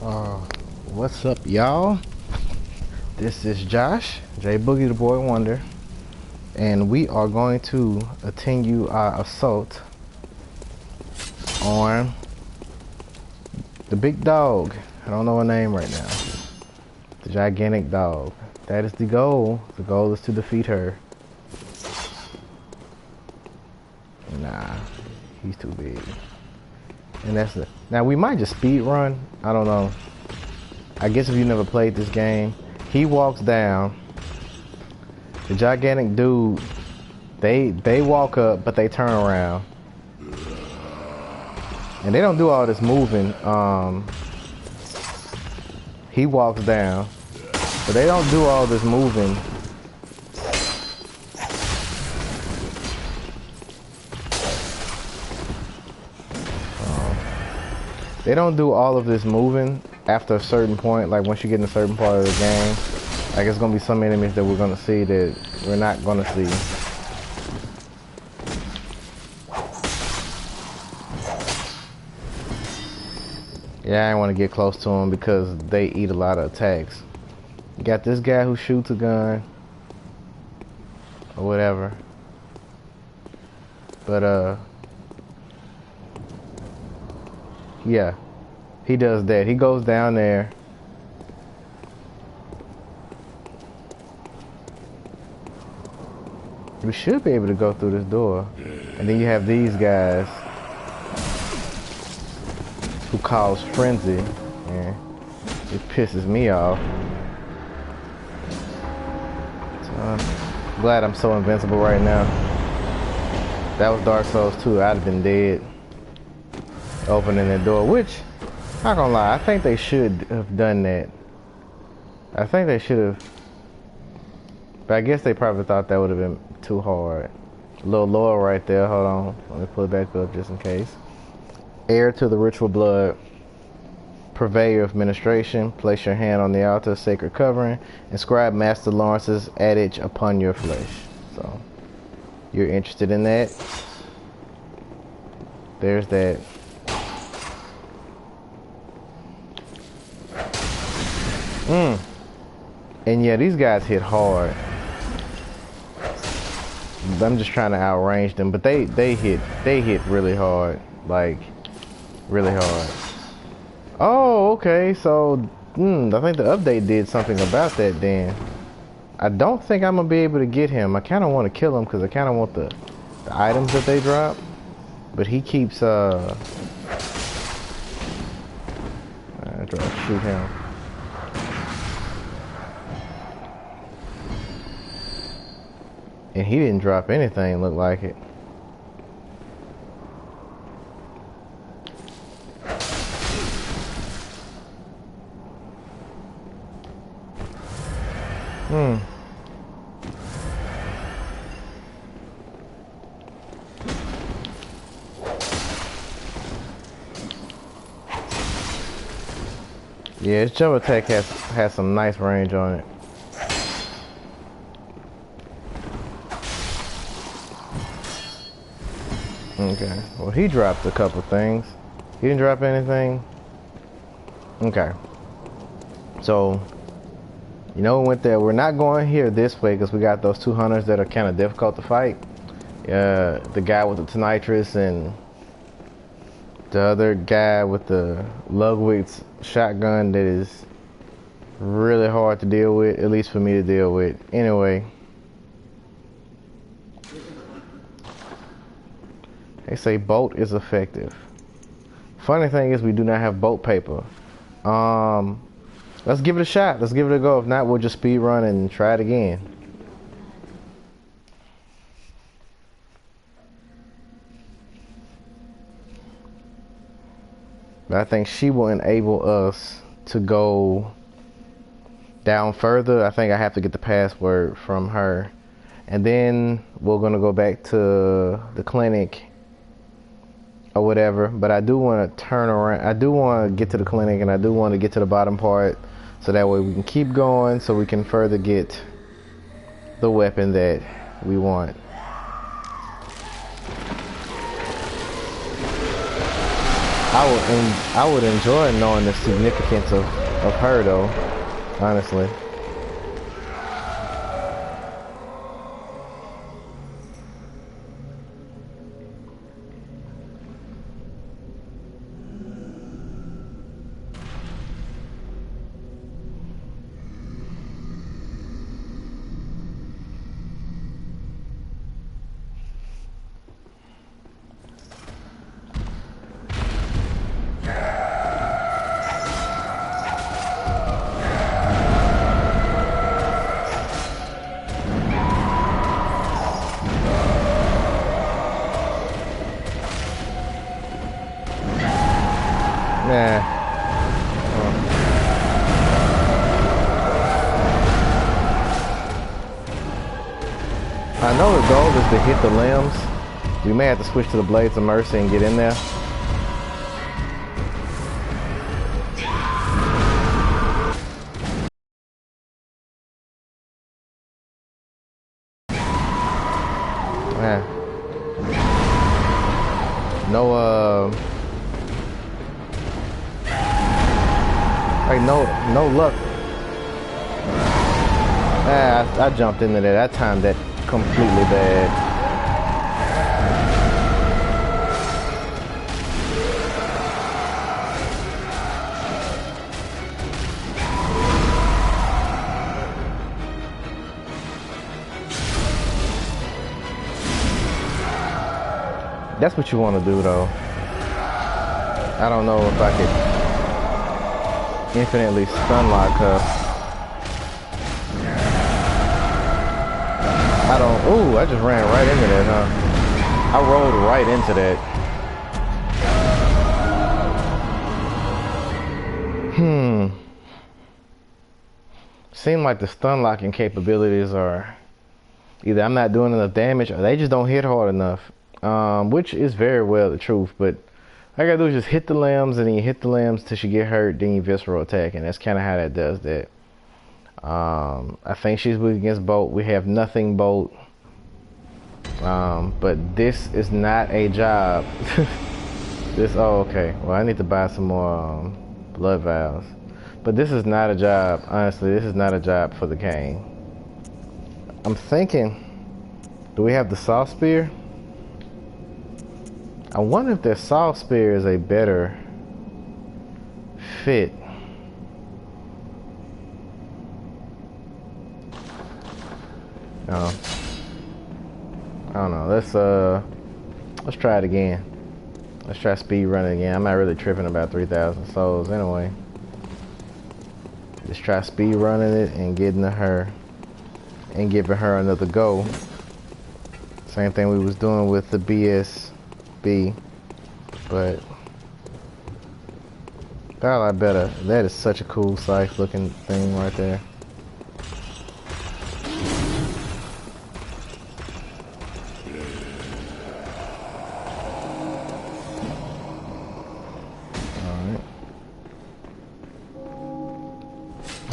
Uh, what's up, y'all? This is Josh, J Boogie the Boy Wonder, and we are going to continue our assault on the big dog. I don't know her name right now. The gigantic dog. That is the goal. The goal is to defeat her. Nah, he's too big. And that's it. Now we might just speed run. I don't know. I guess if you never played this game, he walks down. The gigantic dude, they walk up, but they turn around. And they don't do all this moving. He walks down, but they don't do all this moving. They don't do all of this moving after a certain point, like once you get in a certain part of the game. Like it's gonna be some enemies that we're gonna see that we're not gonna see. Yeah, I didn't want to get close to them because they eat a lot of attacks. You got this guy who shoots a gun or whatever. But yeah, he does that. He goes down there. We should be able to go through this door. And then you have these guys who cause frenzy. And it pisses me off. So I'm glad I'm so invincible right now. That was Dark Souls 2. I'd have been dead. Opening the door, which, not gonna lie, I think they should have done that. I think they should have, but I guess they probably thought that would have been too hard. A little lower right there, hold on, let me pull it back up just in case. Heir to the ritual blood, purveyor of ministration, place your hand on the altar of sacred covering, inscribe Master Lawrence's adage upon your flesh. So, you're interested in that? There's that. And yeah, these guys hit hard. I'm just trying to outrange them, but they hit really hard, like really hard. Oh, okay. So I think the update did something about that. Then I don't think I'm gonna be able to get him. I kind of want to kill him because I kind of want the items that they drop, but he keeps I try to shoot him. And he didn't drop anything, look like it. Yeah, his jump attack has some nice range on it. Okay, well he dropped a couple things. He didn't drop anything. Okay. So, you know, we went there. We're not going here this way because we got those two hunters that are kind of difficult to fight. The guy with the Tonitrus and the other guy with the Ludwig's shotgun that is really hard to deal with, at least for me to deal with. Anyway. They say bolt is effective. Funny thing is we do not have bolt paper. Let's give it a shot. Let's give it a go. If not, we'll just speed run and try it again. But I think she will enable us to go down further. I think I have to get the password from her. And then we're going to go back to the clinic or whatever, but I do want to turn around. I do want to get to the clinic, and I do want to get to the bottom part, so that way we can keep going, so we can further get the weapon that we want. I would enjoy knowing the significance of her though, honestly. Nah. I know the goal is to hit the limbs. We may have to switch to the Blades of Mercy and get in there. Man. No luck. I jumped into that. I timed that completely bad. That's what you want to do though. I don't know if I could infinitely stun lock her. I don't. Ooh, I just ran right into that, huh? I rolled right into that. Seem like the stun locking capabilities are either I'm not doing enough damage or they just don't hit hard enough. Which is very well the truth, but all I gotta do is just hit the limbs, and then you hit the limbs till she get hurt, then you visceral attack, and that's kind of how that does that. I think she's weak against Bolt. We have nothing Bolt, but this is not a job. Oh, okay. Well, I need to buy some more blood vials, but this is not a job. Honestly, this is not a job for the Cane. I'm thinking, do we have the soft spear? I wonder if their soft spear is a better fit. No. I don't know. Let's try it again. Let's try speed running again. I'm not really tripping about 3,000 souls anyway. Just try speed running it and getting to her and giving her another go. Same thing we was doing with the BSB, but got a lot better. That is such a cool scythe looking thing right there.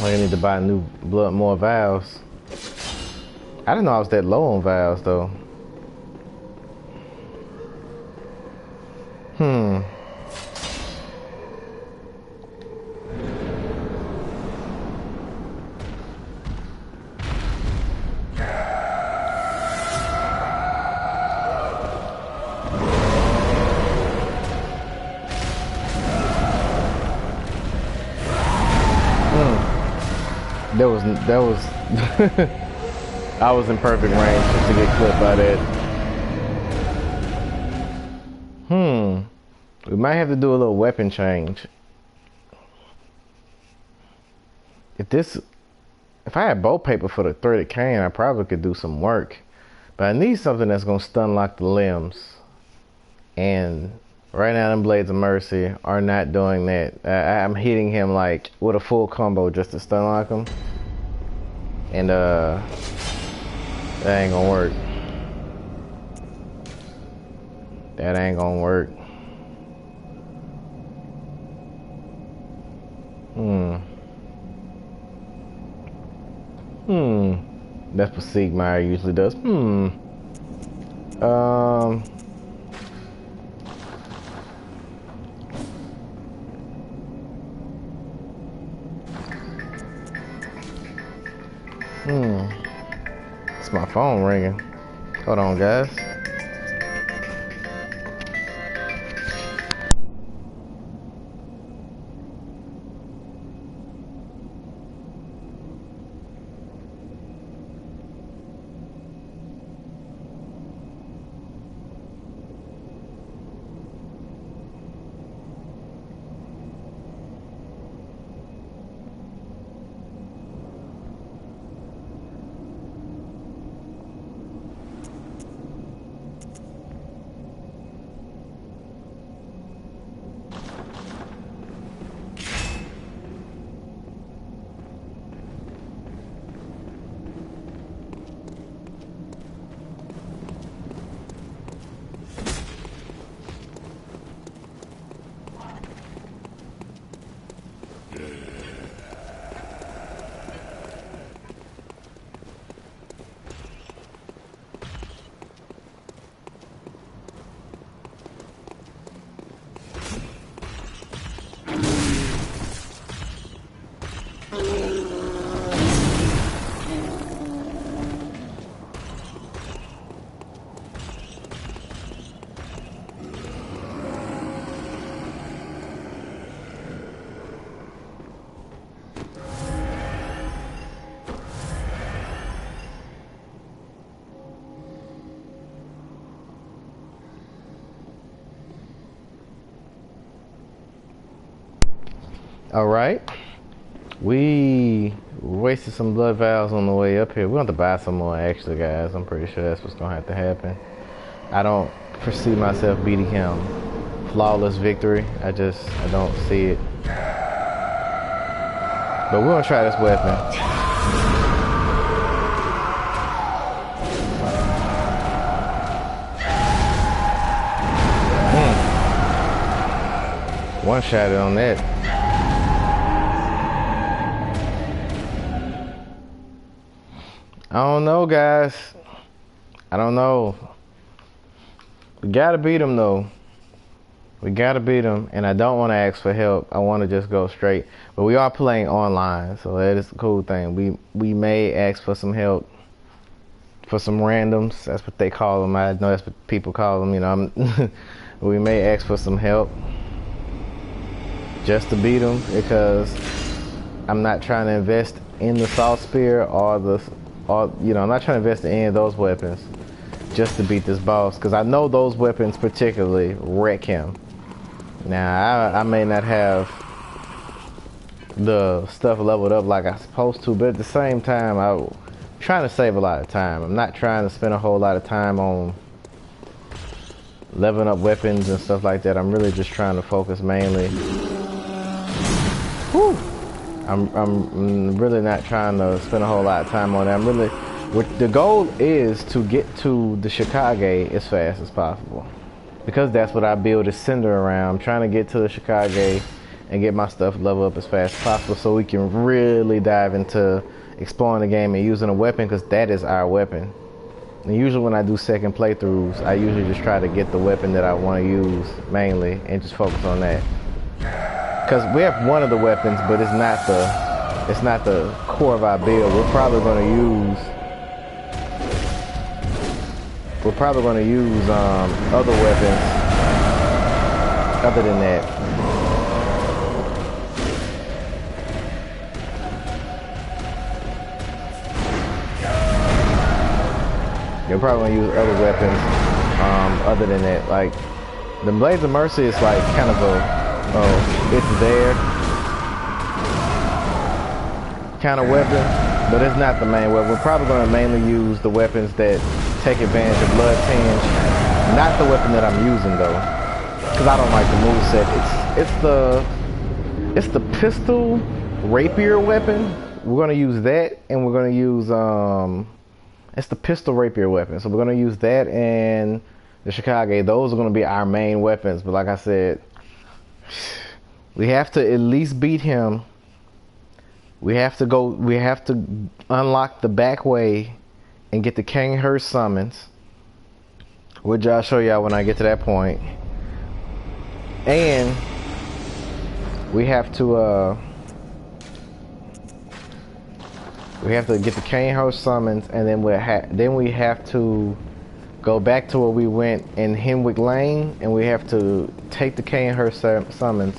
I need to buy more vials. I didn't know I was that low on vials though. That was I was in perfect range just to get clipped by that. We might have to do a little weapon change. If I had bolt paper for the threaded cane, I probably could do some work. But I need something that's gonna stun lock the limbs. And right now them Blades of Mercy are not doing that. I'm hitting him like with a full combo just to stun lock him. And that ain't gonna work. That ain't gonna work. That's what Siegmeyer usually does. It's my phone ringing. Hold on, guys. All right, we wasted some blood vials on the way up here. We're going to have to buy some more, actually, guys. I'm pretty sure that's what's going to have to happen. I don't foresee myself beating him flawless victory. I don't see it. But we're going to try this weapon. One shot on that. I don't know, guys. I don't know. We gotta beat him, though. We gotta beat him, and I don't want to ask for help. I want to just go straight. But we are playing online, so that is a cool thing. We may ask for some help for some randoms. That's what they call them. I know that's what people call them. You know, we may ask for some help just to beat him, because I'm not trying to invest in the salt spear I'm not trying to invest in any of those weapons just to beat this boss, because I know those weapons particularly wreck him. Now, I may not have the stuff leveled up like I'm supposed to, but at the same time, I'm trying to save a lot of time. I'm not trying to spend a whole lot of time on leveling up weapons and stuff like that. I'm really just trying to focus mainly. Whew. I'm really not trying to spend a whole lot of time on it. The goal is to get to the Chicago as fast as possible, because that's what I build is center around. I'm trying to get to the Chicago and get my stuff leveled up as fast as possible, so we can really dive into exploring the game and using a weapon, because that is our weapon. And usually when I do second playthroughs, I usually just try to get the weapon that I want to use mainly and just focus on that. Because we have one of the weapons, but it's not the core of our build. We're probably going to use other weapons other than that. We're probably going to use other weapons other than that. Like the Blades of Mercy is like kind of it's there kind of weapon, but it's not the main weapon. We're probably going to mainly use the weapons that take advantage of blood tinge. Not the weapon that I'm using though, because I don't like the moveset. It's the pistol rapier weapon. We're going to use that, and we're going to use it's the pistol rapier weapon. So we're going to use that and the Chicago. Those are going to be our main weapons. But like I said, we have to at least beat him. We have to unlock the back way and get the King Hearst summons, which I'll show y'all when I get to that point. And we have to We have to get the cane host summons, and then we have to go back to where we went in Hemwick Lane, and we have to take the Canehurst summons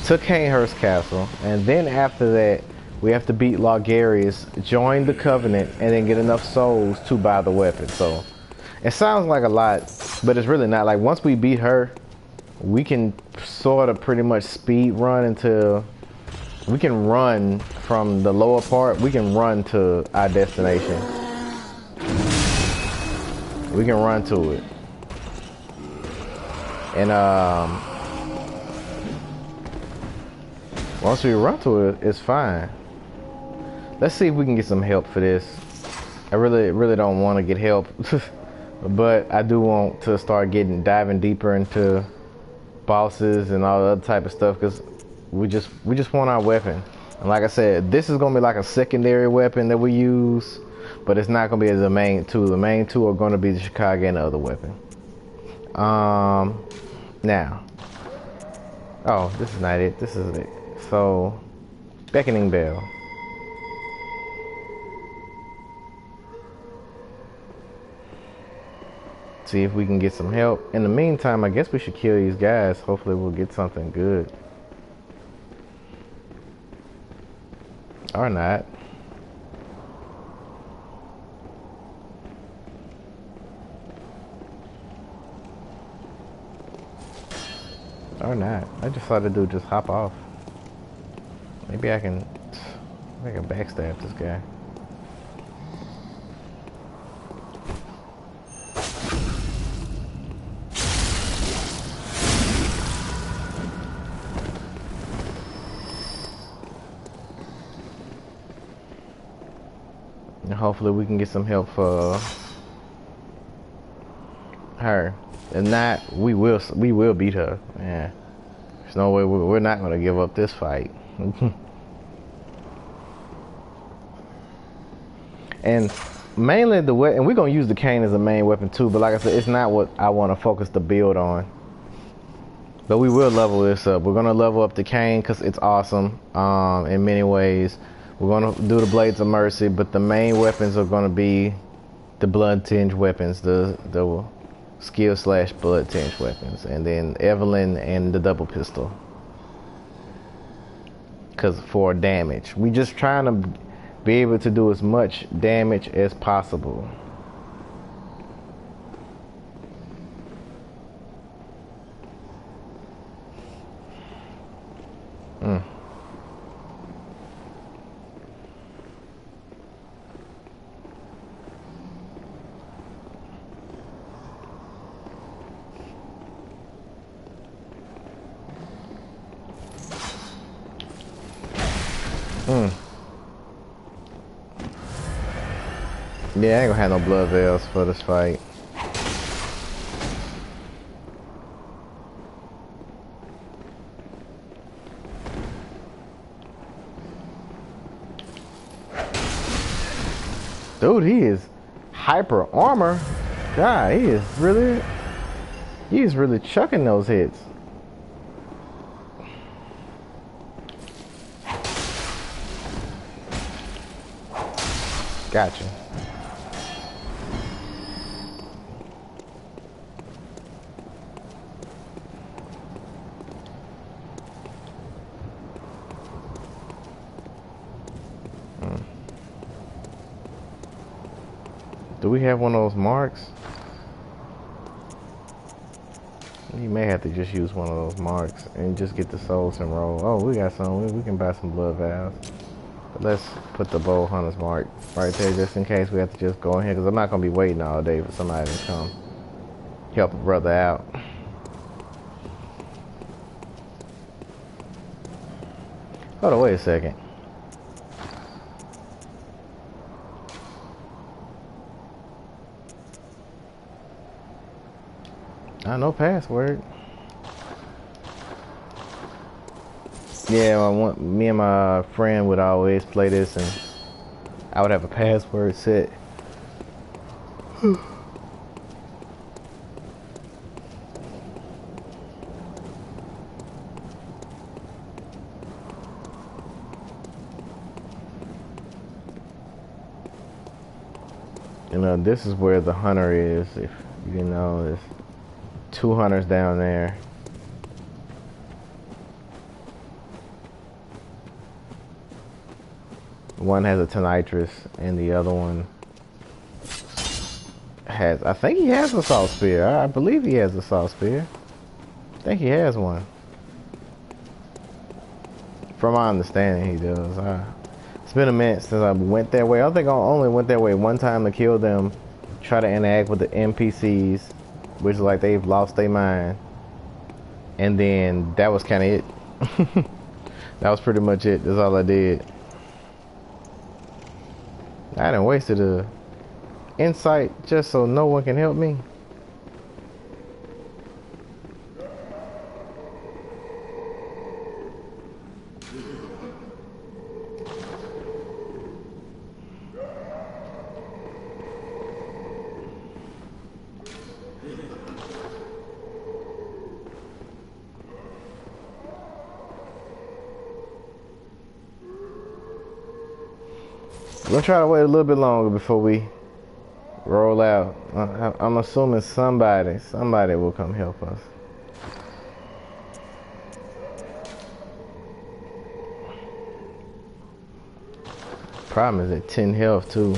to Canehurst Castle, and then after that, we have to beat Logarius, join the Covenant, and then get enough souls to buy the weapon. So it sounds like a lot, but it's really not. Like, once we beat her, we can sort of pretty much speed run until we can run from the lower part. We can run to our destination. We can run to it. And once we run to it, it's fine. Let's see if we can get some help for this. I really don't want to get help, but I do want to start diving deeper into bosses and all the other type of stuff, because we just want our weapon. And like I said, this is gonna be like a secondary weapon that we use, but it's not gonna be the main two. The main two are gonna be the Chicago and the other weapon. Now, oh, this is not it. This is it. So, beckoning bell. See if we can get some help. In the meantime, I guess we should kill these guys. Hopefully we'll get something good. Or not. Or not. I just thought the dude just hop off. Maybe I can backstab this guy. And hopefully we can get some help for her. If not, we will beat her. Yeah. There's no way we're not gonna give up this fight. And mainly and we're gonna use the cane as a main weapon too, but like I said, it's not what I want to focus the build on. But we will level this up. We're gonna level up the cane because it's awesome in many ways. We're gonna do the Blades of Mercy, but the main weapons are gonna be the blood tinge weapons, the skill / blood tinge weapons, and then Evelyn and the double pistol. Cause for damage, we just trying to be able to do as much damage as possible. Yeah, I ain't gonna have no blood veils for this fight. Dude, he is hyper armor. God, he is really chucking those hits. Gotcha. Do we have one of those marks? You may have to just use one of those marks and just get the souls and roll. Oh, we got some. We can buy some blood valves. But let's put the bow hunter's mark right there just in case we have to just go in here, because I'm not going to be waiting all day for somebody to come help a brother out. Hold on, wait a second. No password. Yeah, me and my friend would always play this, and I would have a password set. You know, this is where the hunter is. If you know, there's 2 hunters down there. One has a tonitrus, and the other one has, I think he has a salt spear. I believe he has a salt spear. I think he has one. From my understanding, he does. It's been a minute since I went that way. I think I only went that way one time to kill them, try to interact with the NPCs, which is like they've lost their mind. And then that was kind of it. That was pretty much it. That's all I did. I done wasted a insight just so no one can help me. We'll try to wait a little bit longer before we roll out. I'm assuming somebody will come help us. Problem is at 10 health too.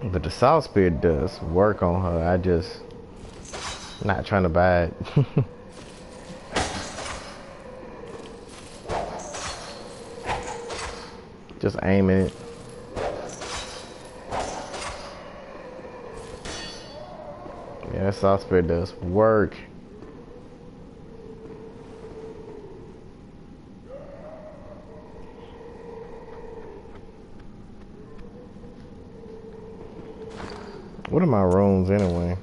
But the salt spear does work on her. I just not trying to buy it. Just aiming it. Yeah, that salt spear does work. What are my runes anyway?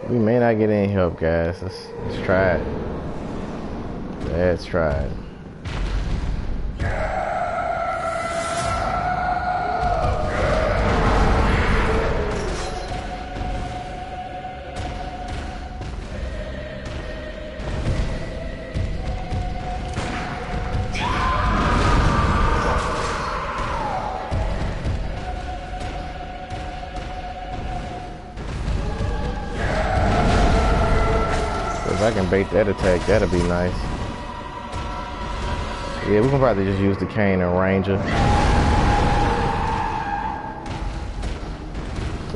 We may not get any help, guys. Let's try it. Let's try it. If I can bait that attack, that'll be nice. Yeah, we can probably just use the cane and ranger.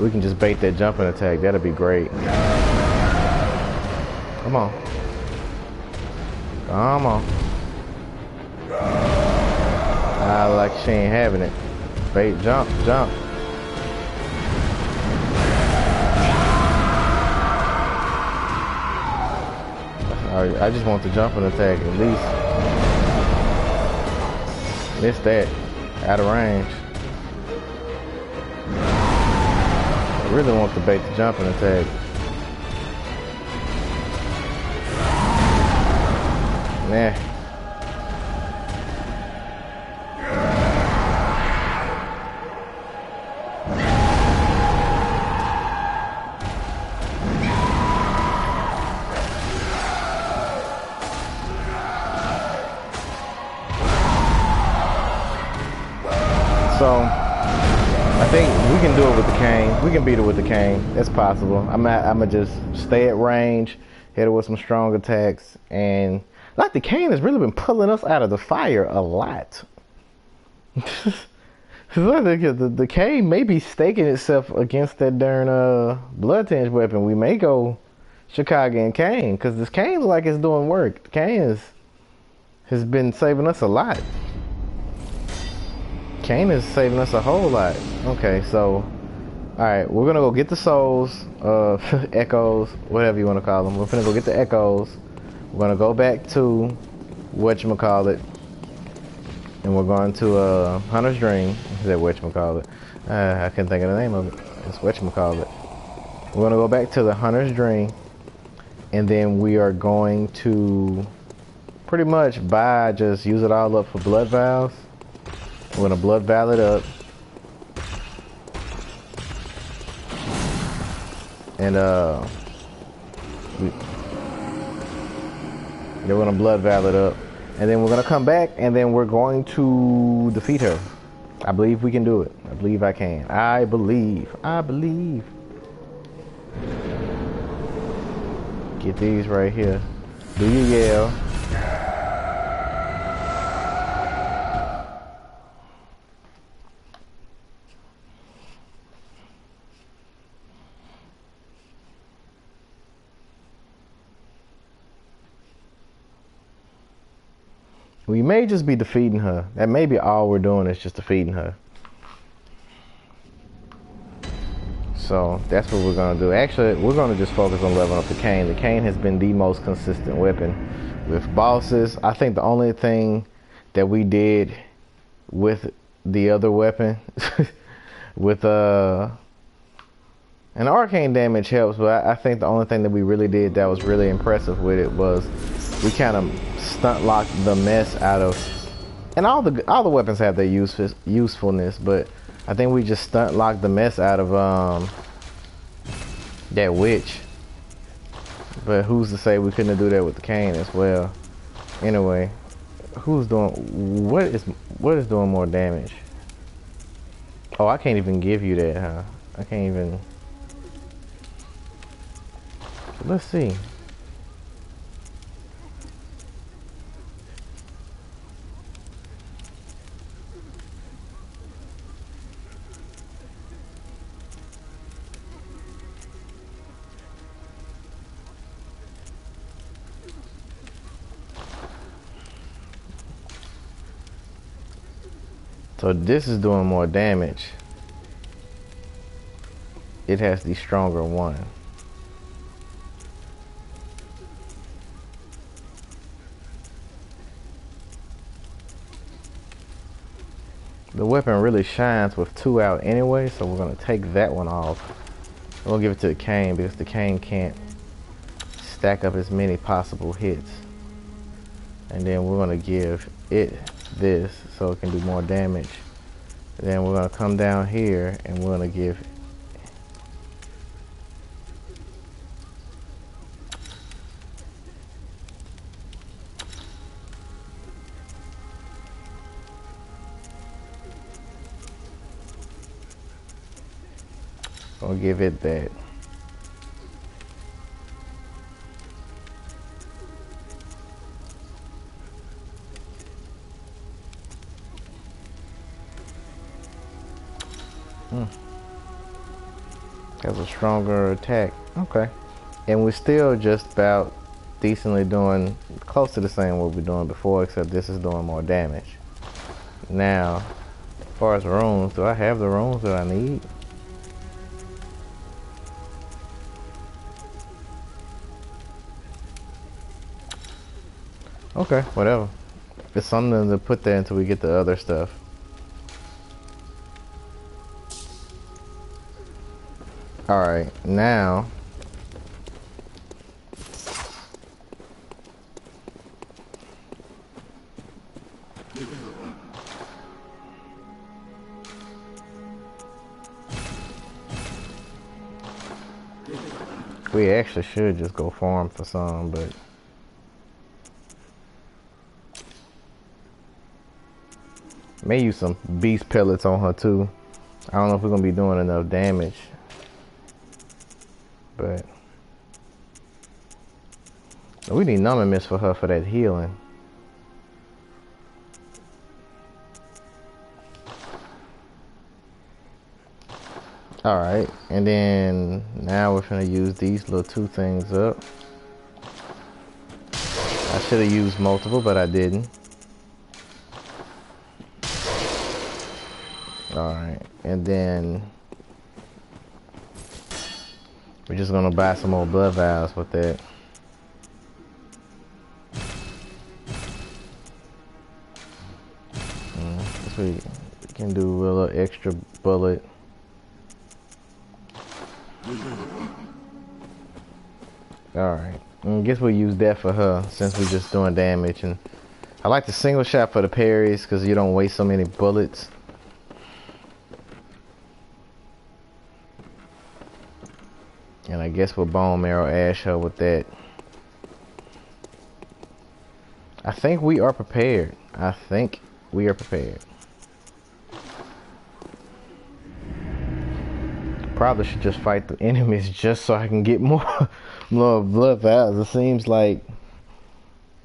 We can just bait that jumping attack, that'll be great. Come on. Come on. Like she ain't having it. Bait, jump, jump. I just want the jumping attack at least. Missed that. Out of range. I really want to bait the jumping attack. Nah. So, I think we can do it with the cane. We can beat it with the cane. That's possible. I'm gonna just stay at range, hit it with some strong attacks, and like the cane has really been pulling us out of the fire a lot. The cane may be staking itself against that darn blood tinge weapon. We may go Chicago and cane, because this cane looks like it's doing work. The cane has been saving us a lot. Cane is saving us a whole lot. Okay, so alright, we're gonna go get the souls, echoes, whatever you want to call them. We're gonna go get the echoes. We're gonna go back to whatchamacallit, and we're going to Hunter's Dream. Is that whatchamacallit? I couldn't think of the name of it. It's whatchamacallit. We're gonna go back to the Hunter's Dream, and then we are going to pretty much just use it all up for blood vials. We're gonna blood vial it up. And then we're gonna blood vial it up. And then we're gonna come back and then we're going to defeat her. I believe we can do it. I believe I can. I believe. Get these right here. Do you yell? We may just be defeating her. That may be all we're doing is just defeating her. So that's what we're gonna do. Actually, we're gonna just focus on leveling up the cane. The cane has been the most consistent weapon with bosses. I think the only thing that we did with the other weapon, with and arcane damage helps, but I think the only thing that we really did that was really impressive with it was we kind of stunt locked the mess out of, and all the weapons have their usefulness, but I think we just stunt locked the mess out of that witch. But who's to say we couldn't do that with the cane as well? Anyway, what is doing more damage? Oh, I can't even give you that, huh? I can't even. Let's see. So this is doing more damage. It has the stronger one. The weapon really shines with 2 out anyway, so we're gonna take that one off. We'll give it to the cane because the cane can't stack up as many possible hits. And then we're gonna give it this so it can do more damage. And then we're gonna come down here and we're gonna give it that. Has a stronger attack. Okay. And we're still just about decently doing close to the same what we're doing before, except this is doing more damage. Now, as far as runes, do I have the runes that I need? Okay, whatever. It's something to put there until we get the other stuff. Alright, now we actually should just go farm for some, but may use some beast pellets on her too. I don't know if we're gonna be doing enough damage, but we need numbing mist for her for that healing. Alright, and then now we're gonna use these little 2 things up. I should have used multiple, but I didn't. Alright, and then we're just gonna buy some more blood vials with that. So we can do a little extra bullet. Alright. I guess we'll use that for her since we're just doing damage. And I like the single shot for the parries because you don't waste so many bullets. And I guess we'll bone marrow ash her with that. I think we are prepared. I think we are prepared. Probably should just fight the enemies just so I can get more blood vials. It seems like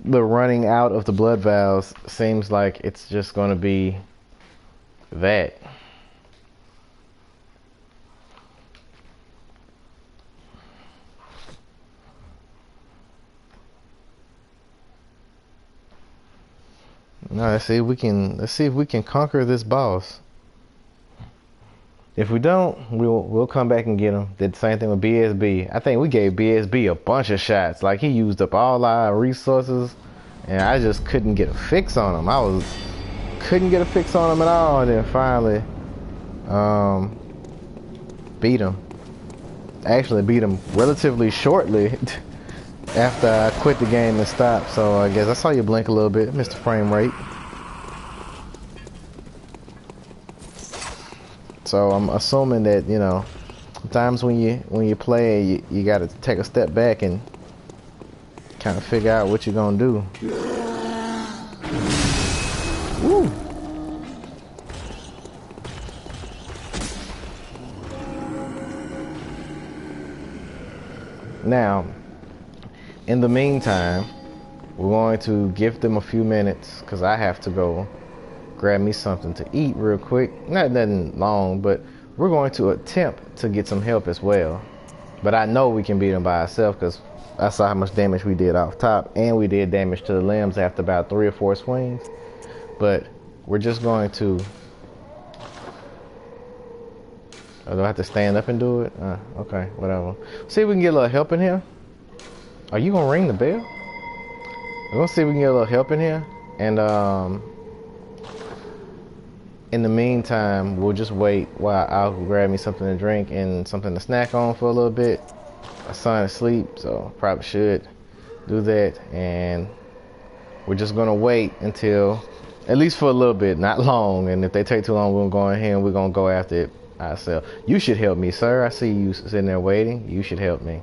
the running out of the blood vials seems like it's just going to be that. Now let's see if we can conquer this boss. If we don't, we'll come back and get him. Did the same thing with BSB. I think we gave BSB a bunch of shots. Like he used up all our resources, and I just couldn't get a fix on him. Couldn't get a fix on him at all. And then finally, beat him. Actually beat him relatively shortly after I quit the game and stopped. So I guess I saw you blink a little bit, Mr. Frame Rate. So I'm assuming that, you know, sometimes when you play, you got to take a step back and kind of figure out what you're gonna do. Woo. Now, in the meantime, we're going to give them a few minutes because I have to go grab me something to eat real quick. Not nothing long, but we're going to attempt to get some help as well. But I know we can beat them by ourselves because I saw how much damage we did off top, and we did damage to the limbs after about 3 or 4 swings. But we're just going to... Oh, do I have to stand up and do it? Okay, whatever. See if we can get a little help in here. Are you gonna ring the bell? We're gonna see if we can get a little help in here. And in the meantime, we'll just wait while I'll grab me something to drink and something to snack on for a little bit. My son is asleep, so probably should do that. And we're just gonna wait until, at least for a little bit, not long. And if they take too long, we're gonna go ahead and we're gonna go after it ourselves. You should help me, sir. I see you sitting there waiting. You should help me.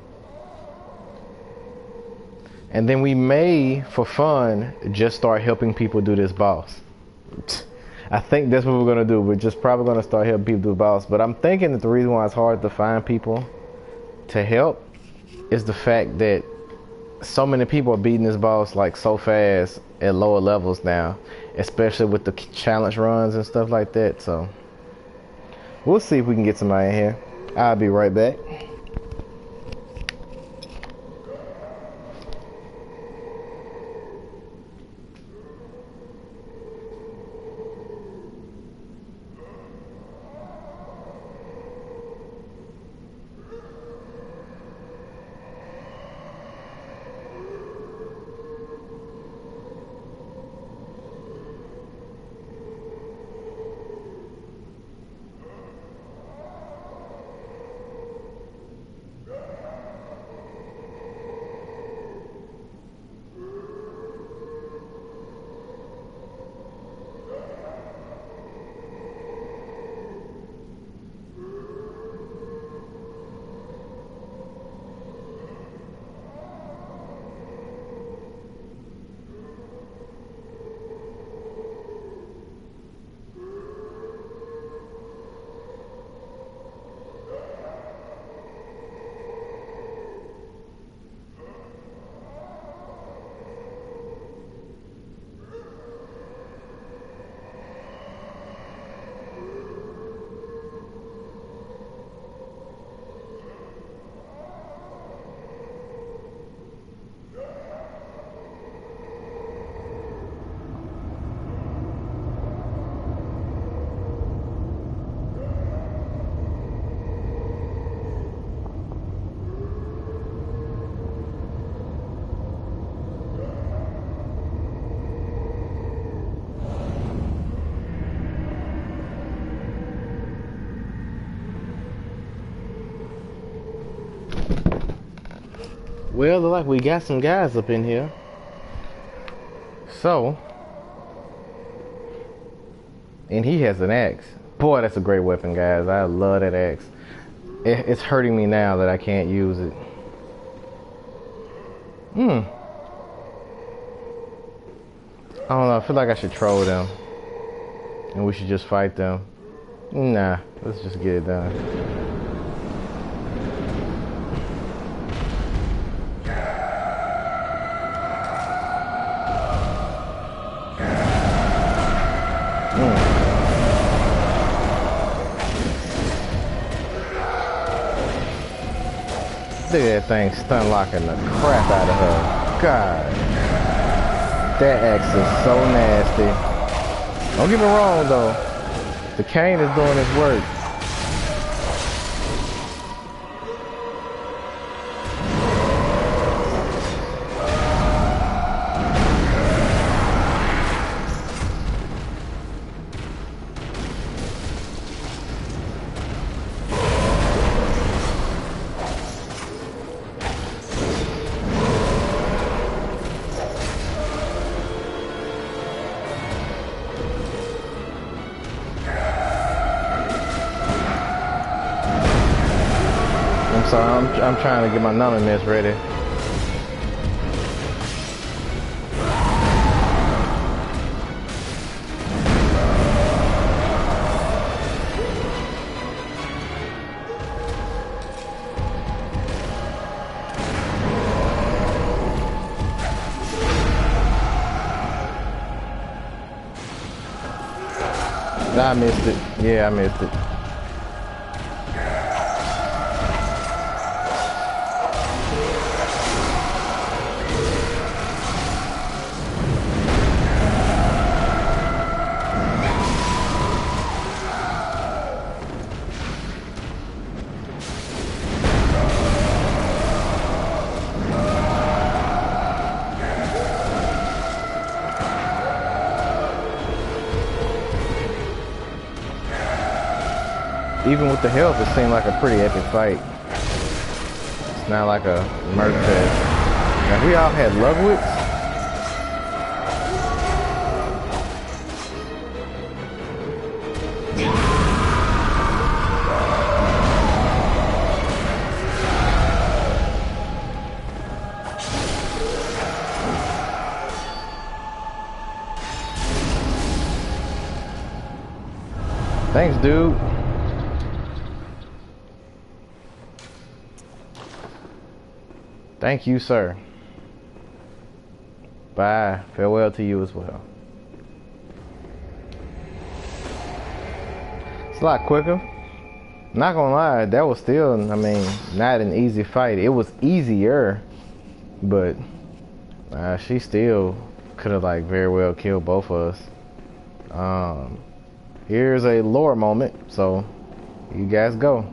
And then we may, for fun, just start helping people do this boss. I think that's what we're gonna do. We're just probably gonna start helping people do the boss. But I'm thinking that the reason why it's hard to find people to help is the fact that so many people are beating this boss like so fast at lower levels now, especially with the challenge runs and stuff like that. So we'll see if we can get somebody in here. I'll be right back. Well, look like we got some guys up in here. So, and he has an axe. Boy, that's a great weapon, guys. I love that axe. It's hurting me now that I can't use it. I don't know. I feel like I should troll them. And we should just fight them. Nah, let's just get it done. Look at that thing stun locking the crap out of her. God. That axe is so nasty. Don't get me wrong though. The cane is doing its work. So I'm trying to get my numbing mist ready. I missed it. Yeah, I missed it. Even with the health, it seemed like a pretty epic fight. It's not like a murder fest. Now, we all had Lugwitz. Thanks, dude. Thank you, sir. Bye. Farewell to you as well. It's a lot quicker. Not gonna lie, that was still, I mean, not an easy fight. It was easier, but she still could have like very well killed both of us. Here's a lore moment, so you guys go.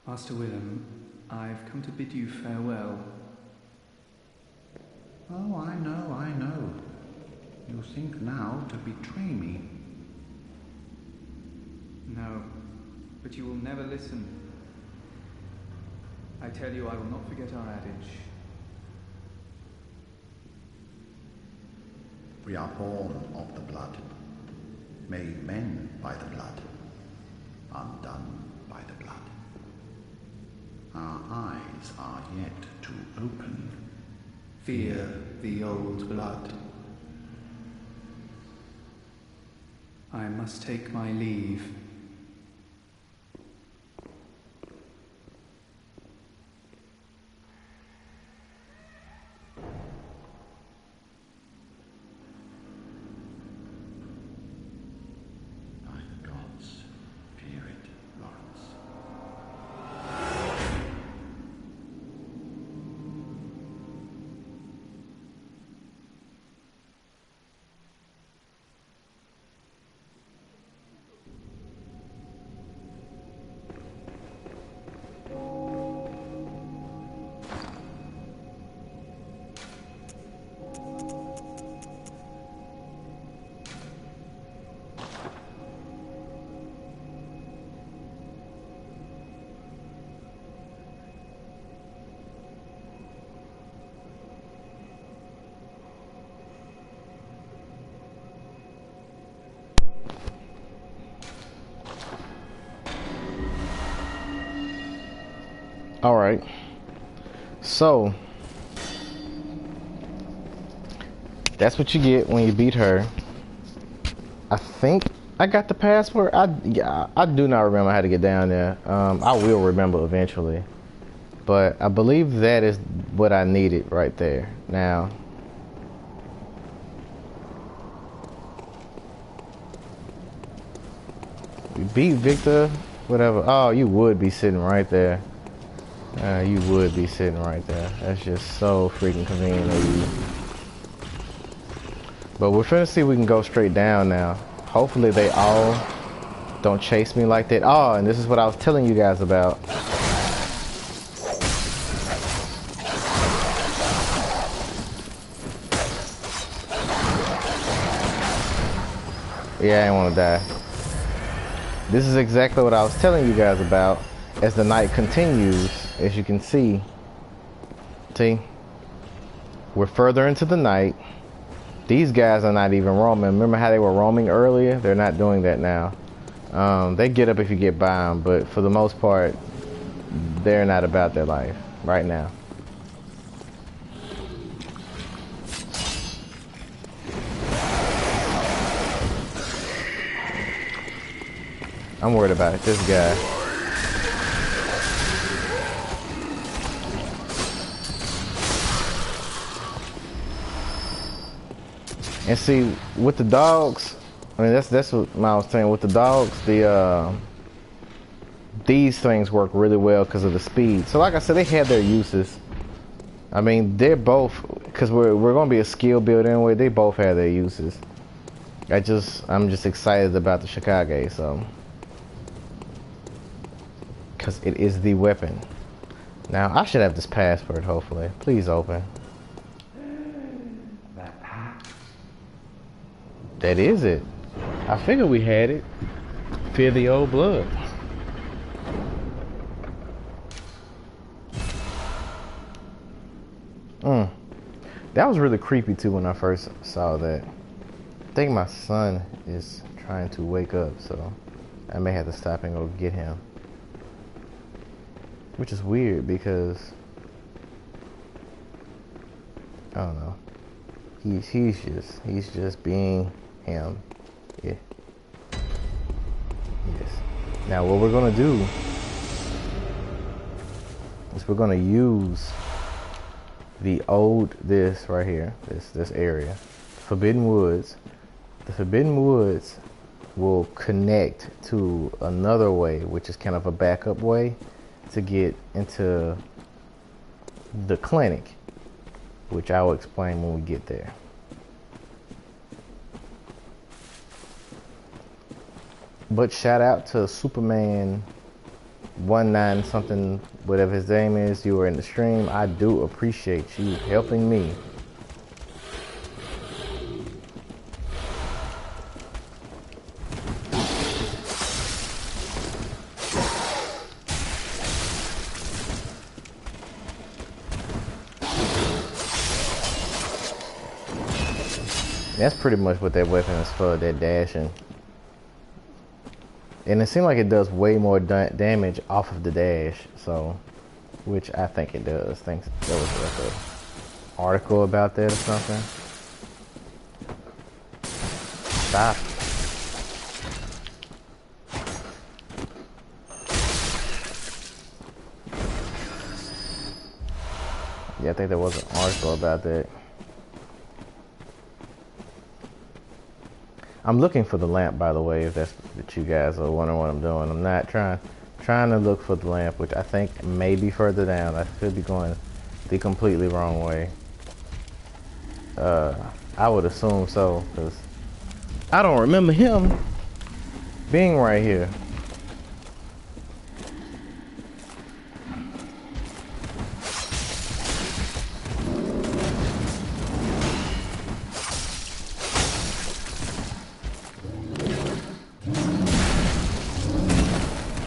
Master Willem, I've come to bid you farewell. Oh, I know. You think now to betray me. No, but you will never listen. I tell you, I will not forget our adage. We are born of the blood, made men by the blood, undone by the blood. Our eyes are yet to open. Fear the old blood. I must take my leave. By the gods, fear it, Lawrence. All right. So that's what you get when you beat her. I think I got the password. I do not remember how to get down there. I will remember eventually, but I believe that is what I needed right there. Now, we beat Victor, whatever. Oh, you would be sitting right there. You would be sitting right there. That's just so freaking convenient of you. But we're finna see if we can go straight down now. Hopefully they all don't chase me like that. Oh, and this is what I was telling you guys about. Yeah, I didn't want to die. This is exactly what I was telling you guys about as the night continues. As you can see, we're further into the night. These guys are not even roaming. Remember how they were roaming earlier? They're not doing that now. They get up if you get by them, but for the most part, they're not about their life right now. I'm worried about this guy. And see, with the dogs, I mean that's what I was saying. With the dogs, these things work really well because of the speed. So like I said, they had their uses. I mean, they're both, because we're gonna be a skill build anyway. They both have their uses. I'm just excited about the Chicago, so because it is the weapon. Now I should have this password. Hopefully, please open. That is it. I figured we had it. Fear the old blood. That was really creepy too when I first saw that. I think my son is trying to wake up, so I may have to stop and go get him. Which is weird because I don't know. He's just being him. Yeah. Yes. Now what we're gonna do is we're gonna use this right here, this area, Forbidden Woods. The Forbidden Woods will connect to another way, which is kind of a backup way to get into the clinic, which I will explain when we get there. But shout out to Superman 19 something, whatever his name is. You were in the stream. I do appreciate you helping me. That's pretty much what that weapon is for, that dashing. And it seemed like it does way more damage off of the dash, so, which I think it does. I think there was like an article about that or something. Stop. Yeah, I think there was an article about that. I'm looking for the lamp, by the way, if that's what you guys are wondering what I'm doing. I'm not trying to look for the lamp, which I think may be further down. I could be going the completely wrong way. I would assume so, because I don't remember him being right here.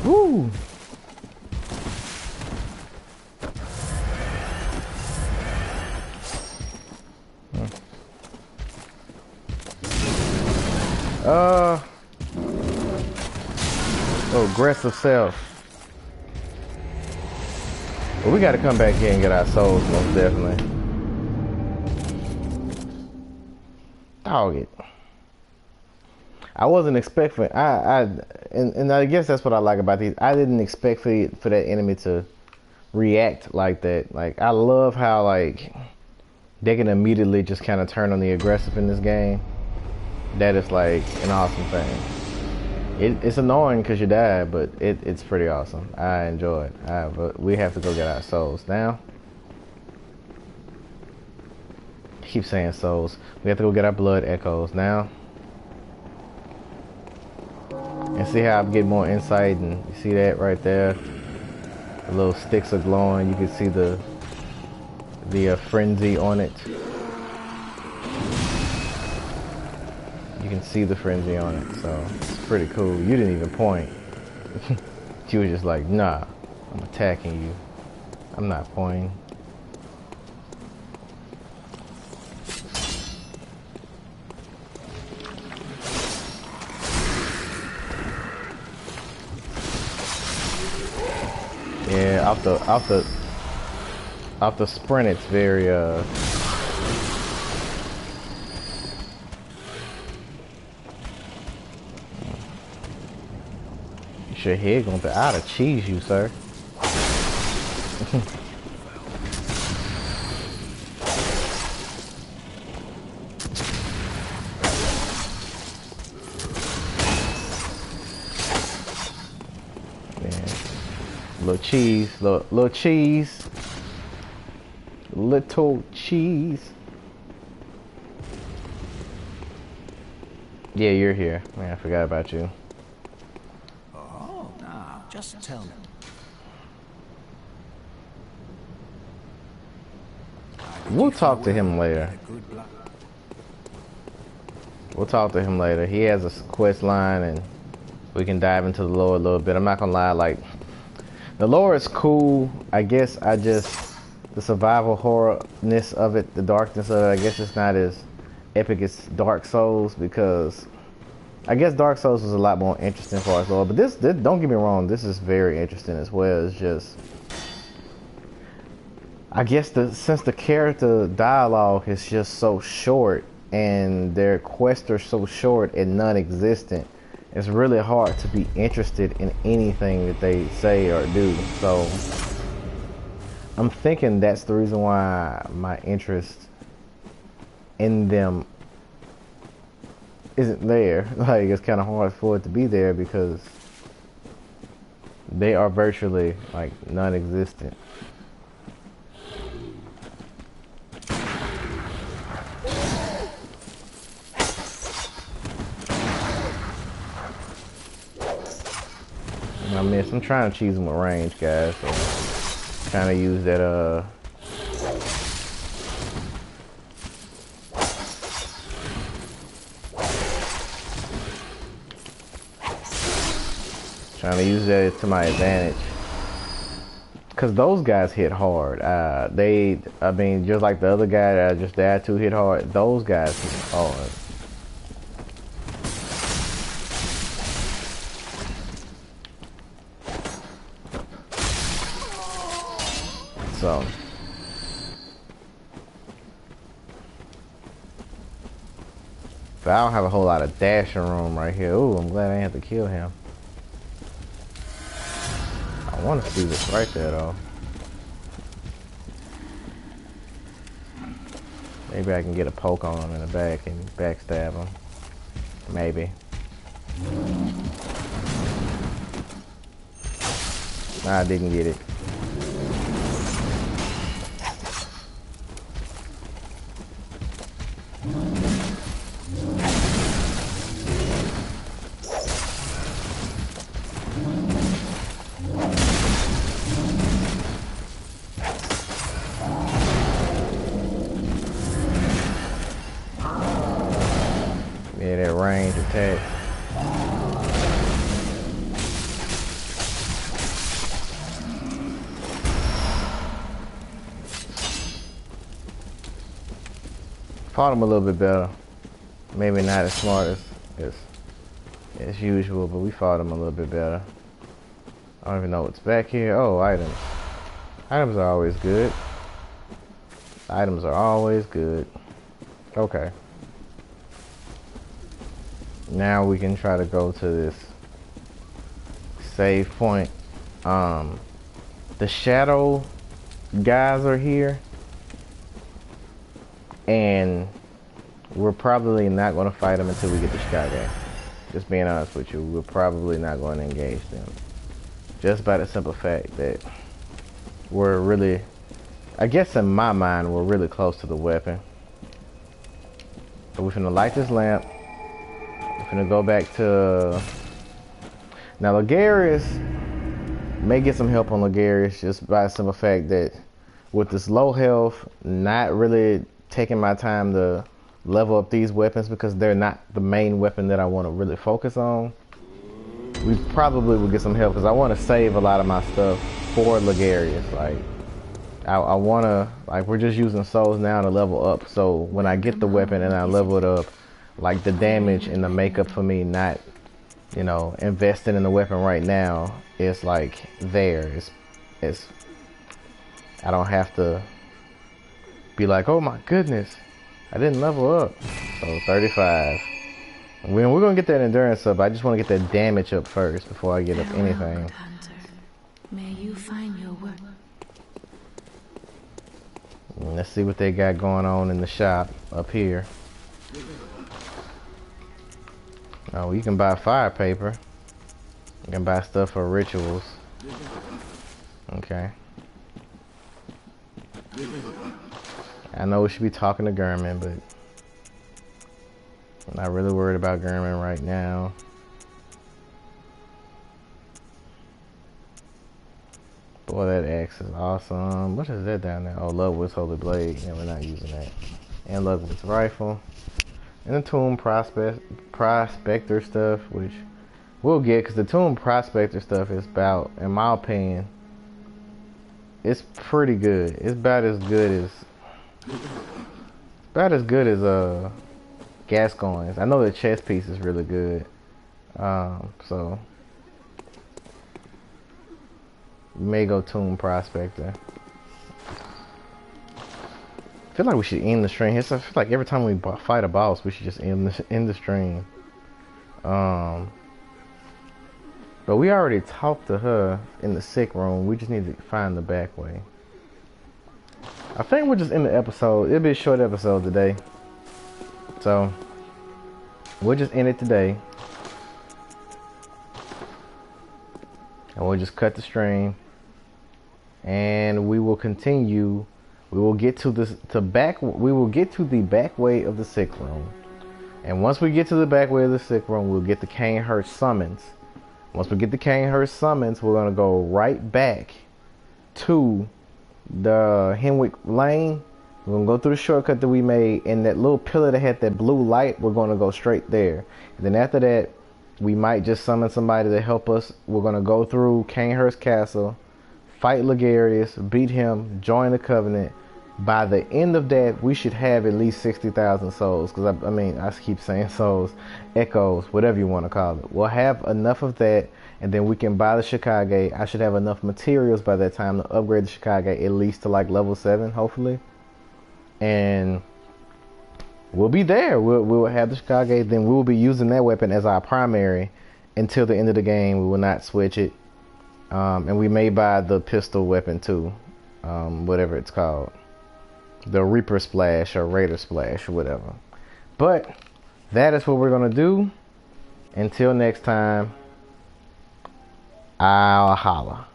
Woo! Oh, aggressive self. But we gotta come back here and get our souls, most definitely. Dog it. I wasn't expecting. And I guess that's what I like about these. I didn't expect for that enemy to react like that. Like I love how like they can immediately just kind of turn on the aggressive in this game. That is like an awesome thing. It's annoying because you die, but it's pretty awesome. I enjoy it. But we have to go get our souls now. I keep saying souls. We have to go get our blood echoes now. And see how I'm getting more insight, and you see that right there? The little sticks are glowing. You can see the frenzy on it. You can see the frenzy on it, so it's pretty cool. You didn't even point. You were just like, nah, I'm attacking you. I'm not pointing. Yeah, off the sprint, it's very your head gonna be out of cheese, you sir. Little cheese, little cheese, little cheese. Yeah, you're here. Man, I forgot about you. Oh, now, just tell me. We'll talk to him later. We'll talk to him later. He has a quest line, and we can dive into the lore a little bit. I'm not gonna lie, like, the lore is cool. I guess the survival horror-ness of it, the darkness of it, I guess it's not as epic as Dark Souls, because I guess Dark Souls was a lot more interesting for us lore. But this, don't get me wrong, this is very interesting as well. It's just, I guess since the character dialogue is just so short and their quests are so short and non-existent, it's really hard to be interested in anything that they say or do. So I'm thinking that's the reason why my interest in them isn't there. Like, it's kind of hard for it to be there because they are virtually like non-existent. I miss. I'm trying to cheese them with range, guys. So trying to use that trying to use that to my advantage. Cause those guys hit hard. I mean, just like the other guy that I just died to hit hard. Those guys hit hard. So, but I don't have a whole lot of dashing room right here. Ooh, I'm glad I didn't have to kill him. I want to see this right there, though. Maybe I can get a poke on him in the back and backstab him. Maybe. I didn't get it. Yeah, that range attack. Fought him a little bit better. Maybe not as smart as usual, but we fought him a little bit better. I don't even know what's back here. Oh, items. Items are always good. Items are always good. Okay. Now we can try to go to this save point. The shadow guys are here. And we're probably not going to fight them until we get to Chicago. Just being honest with you, we're probably not going to engage them. Just by the simple fact that we're really, I guess in my mind, we're really close to the weapon. So we're finna light this lamp. We're finna go back to... Now, Ligarius may get some help on Ligarius just by the simple fact that with this low health, not really taking my time to level up these weapons because they're not the main weapon that I want to really focus on. We probably will get some help because I want to save a lot of my stuff for Ligarius. Like, I want to, like, we're just using souls now to level up. So when I get the weapon and I level it up, like the damage and the makeup for me not, you know, investing in the weapon right now is like there. It's I don't have to be like, oh my goodness, I didn't level up. So 35. We're gonna get that endurance up. I just want to get that damage up first before I get up anything. Hunter. May you find your work. Let's see what they got going on in the shop up here. Oh, you can buy fire paper. You can buy stuff for rituals. Okay. I know we should be talking to Gurman, but I'm not really worried about Gurman right now. Boy, that axe is awesome. What is that down there? Oh, Ludwig's Holy Blade. Yeah, we're not using that. And Ludwig's Rifle. And the Tomb Prospector stuff, which we'll get, because the Tomb Prospector stuff is about, in my opinion, it's pretty good. It's about as good as Gascoigne's. I know the chess piece is really good. So we may go Tomb Prospector. I feel like we should end the stream. I feel like every time we fight a boss, we should just end the stream. But we already talked to her in the sick room. We just need to find the back way. I think we'll just end the episode. It'll be a short episode today. So we'll just end it today. And we'll just cut the stream. And we will continue. We will get to the back way of the sick room. And once we get to the back way of the sick room, we'll get the Canehurst summons. Once we get the Canehurst summons, we're gonna go right back to the Henwick Lane. We're gonna go through the shortcut that we made, and that little pillar that had that blue light, we're gonna go straight there. And then after that, we might just summon somebody to help us. We're gonna go through Canehurst Castle, fight Ligarius, beat him, join the Covenant. By the end of that, we should have at least 60,000 souls. Because I mean, I keep saying souls, echoes, whatever you want to call it. We'll have enough of that, and then we can buy the Chicago. I should have enough materials by that time to upgrade the Chicago at least to like level 7, hopefully. And we'll be there. We'll have the Chicago. Then we will be using that weapon as our primary until the end of the game. We will not switch it. And we may buy the pistol weapon too, whatever it's called. The Reaper Splash or Raider Splash or whatever. But that is what we're going to do. Until next time, I'll holla.